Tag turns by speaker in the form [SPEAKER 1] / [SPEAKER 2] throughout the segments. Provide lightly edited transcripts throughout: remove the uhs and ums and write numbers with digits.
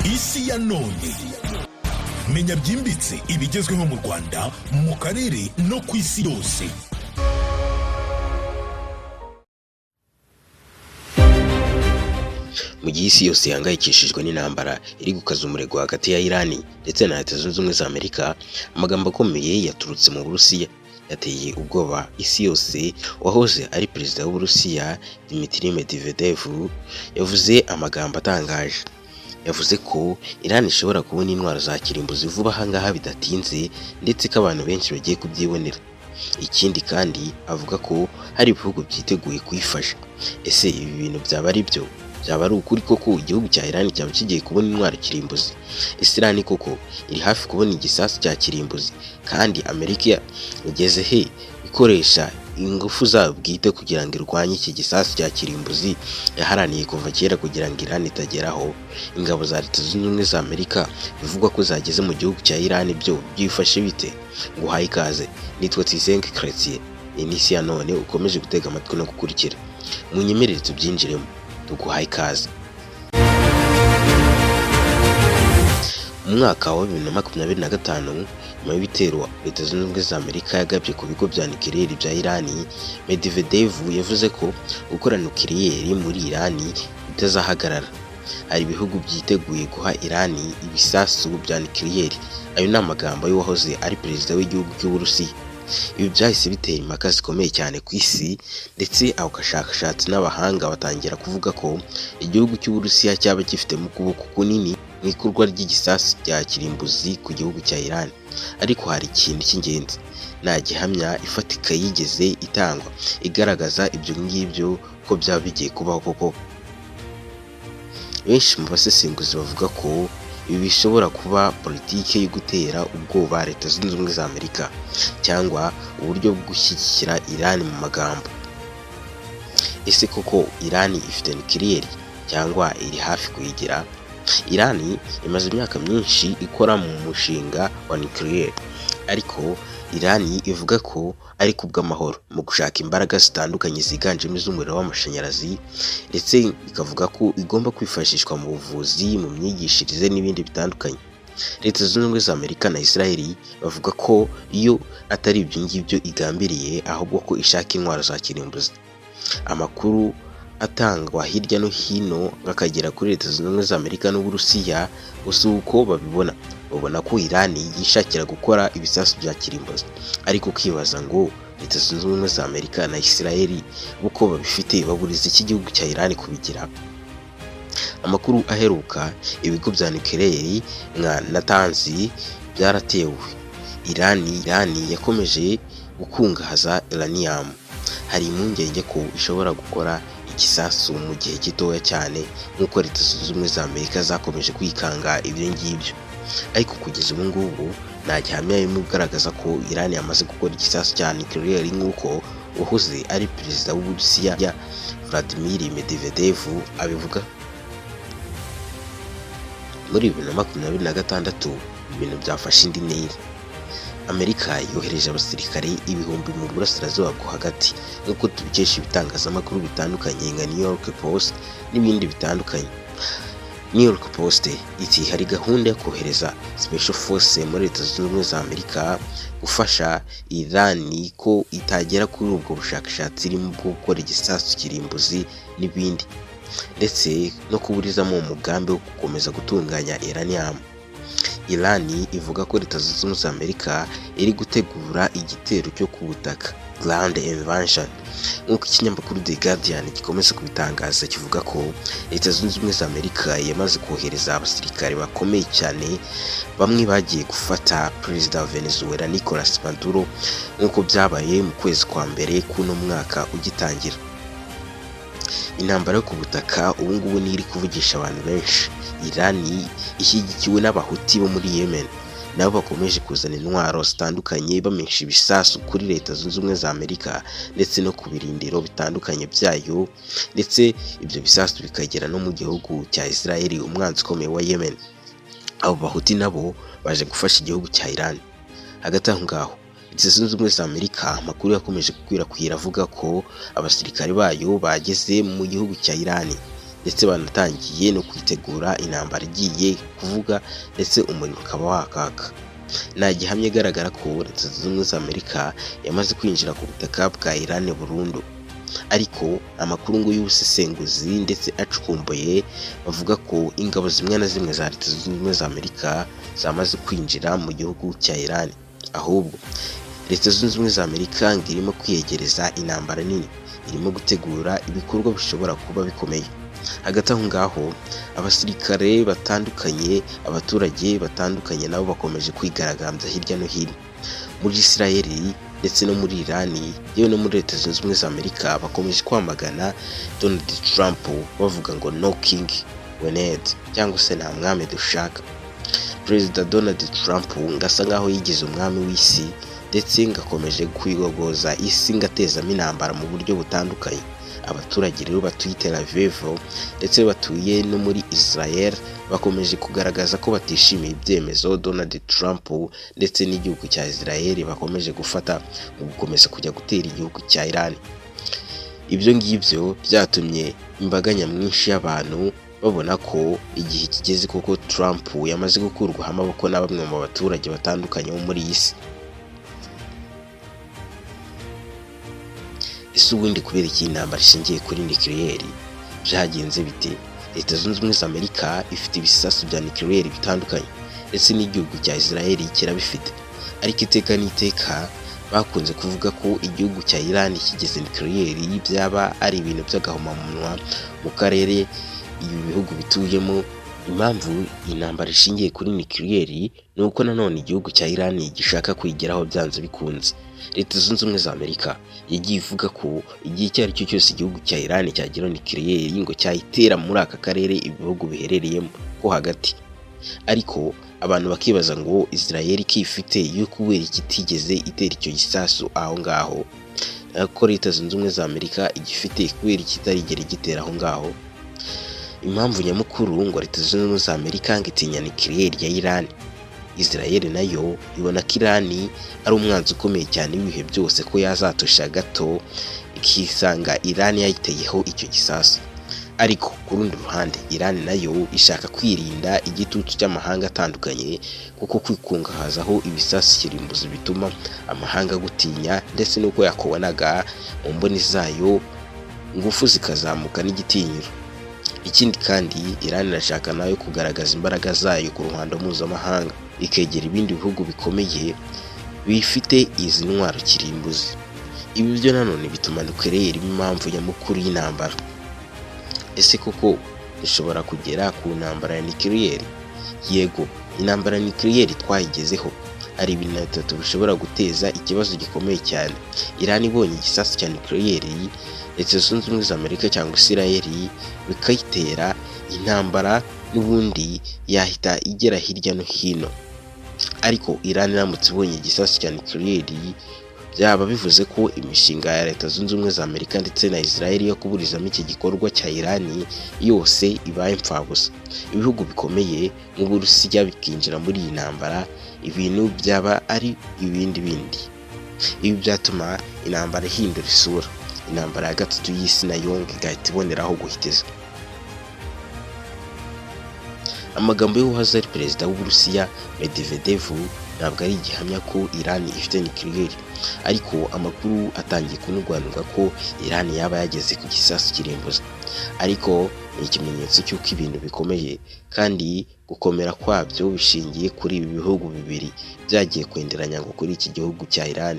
[SPEAKER 1] isi ya none. Menya byimbitse ibigezweho mu Rwanda, mu karere no ku isi yose.
[SPEAKER 2] Mu gihe isi yose yahangayikishijwe n'intambara iri gukaza umurego hagati ya Irani ndetse na Leta Zunze Ubumwe za Amerika, amagambo akomeye yaturutse mu Burusiya yateye ubwoba isi yose. Wahoze ari perezida w'Uburusiya Dmitry Medvedev yavuze amagambo atangaje. Yavuze ko Irani ishobora kubona intwaro za kirimbuzi vuba ahangaha bidatinze, ndetse ko abantu benshi bagiye kubyibonera. Ikindi kandi avuga ko hari ibihugu byiteguye kuyifasha. Ese ibi bintu byaba ari byo? Byaba ari ukuri koko igihugu cya Irani cyaba kigiye kubona intwaro kirimbuzi? Ese Irani koko iri hafi kubona igisasu cya kirimbuzi? Kandi Amerika igeze he ikoresha ingufu zabo bwite kugira ngo irwanye iki gisasu cya kirimbuzi yaharaniye kuva kera kugira ngo Irani itageraho? Ingabo za Leta Zunze Ubumwe za Amerika bivugwa ko zageze mu gihugu cya Irani, byo byifashe bite? Nguhaye ikaze, nitwa Tuyisenge Chrétien. Isi ya none ukomeje gutega amatwi no gukurikira. Munyemerere tubyinjiremo, tuguhaye ikaze. Mu mwaka wa 2025 nyuma y'ibitero Leta Zunze Ubumwe za Amerika yagabye ku bigo bya nukiliyeri bya Irani, Medvedev yavuze ko gukora nukiliyeri muri Irani bitazahagarara. Hari ibihugu byiteguye guha Irani ibisasu bya nukiliyeri. Ayo ni amagambo y'uwahoze ari perezida w'igihugu cy'Uburusiya. Ibi byahise bitera impaka zikomeye cyane ku isi, ndetse abashakashatsi n'abahanga batangira kuvuga ko igihugu cy'Uburusiya cyaba gifite mu kuboko kunini mu ikurwa ry'igisasu cya kirimbuzi ku gihugu cya Irani. Ariko hari ikintu cy'ingenzi, nta gihamya ifatika yigeze itangwa igaragaza ibyo ngibyo ko byaba bigiye kubaho koko. Benshi mu basesenguzi bavuga ko ibi bishobora kuba politiki yo gutera ubwoba Leta Zunze Ubumwe za Amerika, cyangwa uburyo bwo gushyigikira Irani mu magambo. Ese koko Irani ifite nukiliyeri cyangwa iri hafi kuyigira? Irani imaze imyaka myinshi ikora mu mushinga wa nukiliyeri, ariko Irani ivuga ko ari kubw'amahoro mu gushaka imbaraga zitandukanye ziganjemo iz'umuriro w'amashanyarazi, ndetse ikavuga ko igomba kwifashishwa mu buvuzi, mu myigishirize n'ibindi bitandukanye. Leta Zunze Ubumwe za Amerika na Israel bavuga ko iyo atari ibyo ngibyo igambiriye, ahubwo ko ishaka intwaro za kirimbuzi. Amakuru atangwa hirya no hino bakagera kuri Leta Zunze Ubumwe za Amerika n'Uburusiya, gusa uko babibona ko Irani yishakira gukora ibisasu bya kirimbuzi. Ariko ukibaza ngo Leta Zunze Ubumwe za Amerika na Israel uko babifite baburiza iki gihugu cya Irani kubigira? Amakuru aheruka, ibigo bya nukiliyeri nka Natanz byaratewe. Irani yakomeje gukungahaza uranium. Hari impungenge ko ishobora gukora igisasu mu gihe gitoya cyane, nk'uko Leta Zunze Ubumwe za Amerika zakomeje kwikanga ibyo ngibyo. Ariko kugeza ubu ngubu nta gihamya igaragaza ko Irani yamaze gukora igisasu cya nukiliyeri nk'uko uwahoze ari perezida w'Uburusiya Vladimir Medvedev abivuga. Muri 2026 ibintu byafashe indi ntera. Amerika yohereje abasirikare ibihumbi mu burasirazuba bwo hagati, nk'uko tubikesha ibitangazamakuru bitandukanye nka New York Post n'ibindi bitandukanye. New York Post iti hari gahunda yo kohereza Special Force muri Leta Zunze Ubumwe za Amerika gufasha Irani ko itagera kuri ubwo bushakashatsi irimo bwo gukora igisasu kirimbuzi n'ibindi, ndetse no kuburizamo umugambi wo gukomeza gutunganya uranium. Irani ivuga ko Leta Zunze Ubumwe za Amerika iri gutegura igitero cyo ku butaka, Grand Invasion. Nk'uko ikinyamakuru The Guardian gikomeza kubitangaza, kivuga ko Leta Zunze Ubumwe za Amerika yamaze kohereza abasirikare bakomeye cyane, bamwe bagiye gufata perezida wa Venezuela Nicolas Maduro, nk'uko byabaye mu kwezi kwa mbere kuno mwaka ugitangira. Intambara yo ku butaka ubu ngubu ni iri kuvugisha abantu benshi. Irani ishyigikiwe n'abahuti bo muri Yemen, nabo bakomeje kuzana intwaro zitandukanye bamenyesha ibisasu kuri Leta Zunze Ubumwe za Amerika, ndetse no ku birindiro bitandukanye byayo, ndetse ibyo bisasu bikagera no mu gihugu cya Israel, umwanzi ukomeye wa Yemen. Abo bahuti nabo baje gufasha igihugu cya Irani. Hagati aho ngaho Leta Zunze Ubumwe za Amerika amakuru yakomeje gukwirakwira avuga ko abasirikare bayo bageze mu gihugu cya Irani, ndetse banatangiye no kwitegura intambara igiye kuvuga, ndetse umuriro ukaba wakaka. Nta gihamya igaragara ko Leta Zunze Ubumwe za Amerika yamaze kwinjira ku butaka bwa Iran burundu, ariko amakuru ngo y'ubusesenguzi ndetse acukumbuye bavuga ko ingabo zimwe na zimwe za Leta Zunze Ubumwe za Amerika zamaze kwinjira mu gihugu cya Iran. Ahubwo Leta Zunze Ubumwe za Amerika ngo irimo kwiyegereza intambara nini, irimo gutegura ibikorwa bishobora kuba bikomeye. Hagati aho ngaho abasirikare batandukanye, abaturage batandukanye nabo bakomeje kwigaragambya hirya no hino muri Israeli ndetse no muri Iran, yewe no muri Leta Zunze Ubumwe za Amerika bakomeje kwamagana Donald Trump bavuga ngo no king we need, cyangwa se nta mwami dushaka. Perezida Donald Trump ngasa ngaho yigize umwami w'isi, ndetse ngakomeje kwigogoza isi ngatezamo intambara mu buryo butandukanye. Abaturage rero batuye Tel Aviv ndetse batuye no muri Israel bakomeje kugaragaza ko batishimiye ibyemezo Donald Trump ndetse n'igihugu cya Israel bakomeje gufata mu gukomeza kujya gutera igihugu cya Iran. Ibyo ngibyo byatumye imbaga nyamwinshi y'abantu babona ko igihe kigeze koko Trump yamaze gukurwaho amaboko na bamwe mu baturage batandukanye bo muri iyi si. Ese ubundi kubera iki intambara ishingiye kuri nucleaire byagenze bite? Leta Zunze Ubumwe za Amerika ifite ibisasu bya nucleaire bitandukanye, ndetse n'igihugu cya Israel kirabifite, ariko iteka n'iteka bakunze kuvuga ko igihugu cya Iran kigeze nucleaire byaba ari ibintu by'agahomamunwa mu karere ibi bihugu bituyemo. Impamvu intambara ishingiye kuri nucleaire ni uko nanone igihugu cya Iran gishaka kwigeraho byanze bikunze. Leta Zunze Ubumwe za Amerika yagiye ivuga ko igihe icyo ari cyo cyose igihugu cya Iran cyagira nucleaire ngo cyayitera muri aka karere ibihugu biherereyemo ko hagati. Ariko abantu bakibaza ngo Israel kifite yo kubera ikitigeze itera icyo gisasu aho ngaho, ko Leta Zunze Ubumwe za Amerika igifite kubera ikitarigera igitera aho ngaho. Impamvu nyamukuru ngo Leta Zunze Ubumwe za Amerika ngo itinya nucleaire ya Iran. Israel nayo ibona ko Iran ari umwanzi ukomeye cyane w'ibihe byose, ko yazatosha gato ikisanga Iran yayiteyeho icyo gisasu. Ariko ku rundi ruhande Iran nayo ishaka kwirinda igitutu cy'amahanga atandukanye, kuko kwikungahazaho ibisasu kirimbuzi bituma amahanga gutinya, ndetse nuko yakobonaga mu mboni zayo ingufu zikazamuka n'igitinyiro. Ikindi kandi Iran irashaka nayo kugaragaza imbaraga zayo ku ruhando mpuzamahanga, ikegera ibindi bihugu bikomeye bifite izi ntwaro kirimbuzi. Ibi byo nanone bituma nucleaire impamvu nyamukuru y'intambara. Ese koko dushobora kugera ku ntambara ya nucleaire? Yego, intambara ya nucleaire twayigezeho. Hari ibintu bitatu bishobora guteza ikibazo gikomeye cyane. Iran ibonye igisasu cya nucleaire, Leta Zunze Ubumwe za Amerika cyangwa Israel bikayitera intambara, n'ubundi yahita igera hirya no hino. Ariko Iran iramutse ibonye igisasu cya nucleaire, byaba bivuze ko imishinga ya Leta Zunze Ubumwe za Amerika ndetse na Israel yo kuburizamo iki gikorwa cya Iran yose ibaye impfabusa. Ibihugu bikomeye mu Burusiya bikinjira muri iyi ntambara, ibintu byaba ari ibindi bindi. Ibi byatuma intambara ihindura isura. Intambara ya gatatu y'isi nayo igahita iboneraho guhitiza. Amagambo y'uwahoze ari perezida w'Uburusiya Medvedev ntabwo ari igihamya ko Iran ifite nucleaire, ariko amakuru atangiye kunurwanurwa ko Iran yaba yageze ku gisasu kirimbuzi. Ariko ni ikimenyetso cy'uko ibintu bikomeye, kandi gukomera kwabyo bishingiye kuri ibi bihugu bibiri byagiye kwenderanya ngo kuri iki gihugu cya Iran.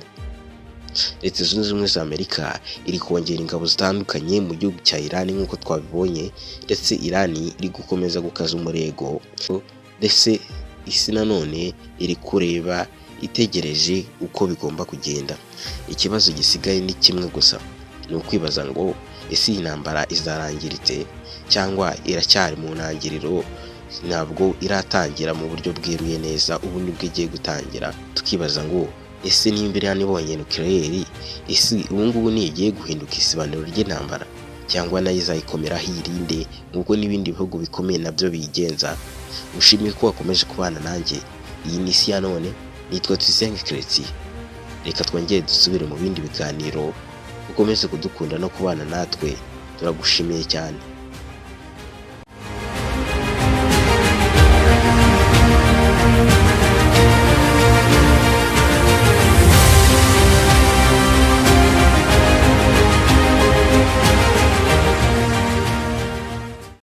[SPEAKER 2] Leta Zunze Ubumwe za Amerika iri kongera ingabo zitandukanye mu gihugu cya Iran nk'uko twabibonye, ndetse Iran iri gukomeza gukaza umurego, ndetse isi nanone iri kureba itegereje uko bigomba kugenda. Ikibazo gisigaye ni kimwe gusa, ni ukwibaza ngo ese iyi ntambara izarangiritse cyangwa iracyari mu ntangiriro, ntabwo iratangira mu buryo bweruye neza, ubu nibwo igiye gutangira. Tukibaza ngo ese nimba Iran ibonye nucleaire, ese ubu ngubu nigiye guhinduka isibaniro ry'intambara, cyangwa nayo izayikomera hirinde nk'uko n'ibindi bihugu bikomeye nabyo bigenza. Mushimiye ko wakomeje kubana nanjye. Iyi ni isi ya none, nitwa Tuyisenge Chrétien. Reka twongere dusubire mu bindi biganiro, ukomeze kudukunda no kubana natwe. Turagushimiye cyane.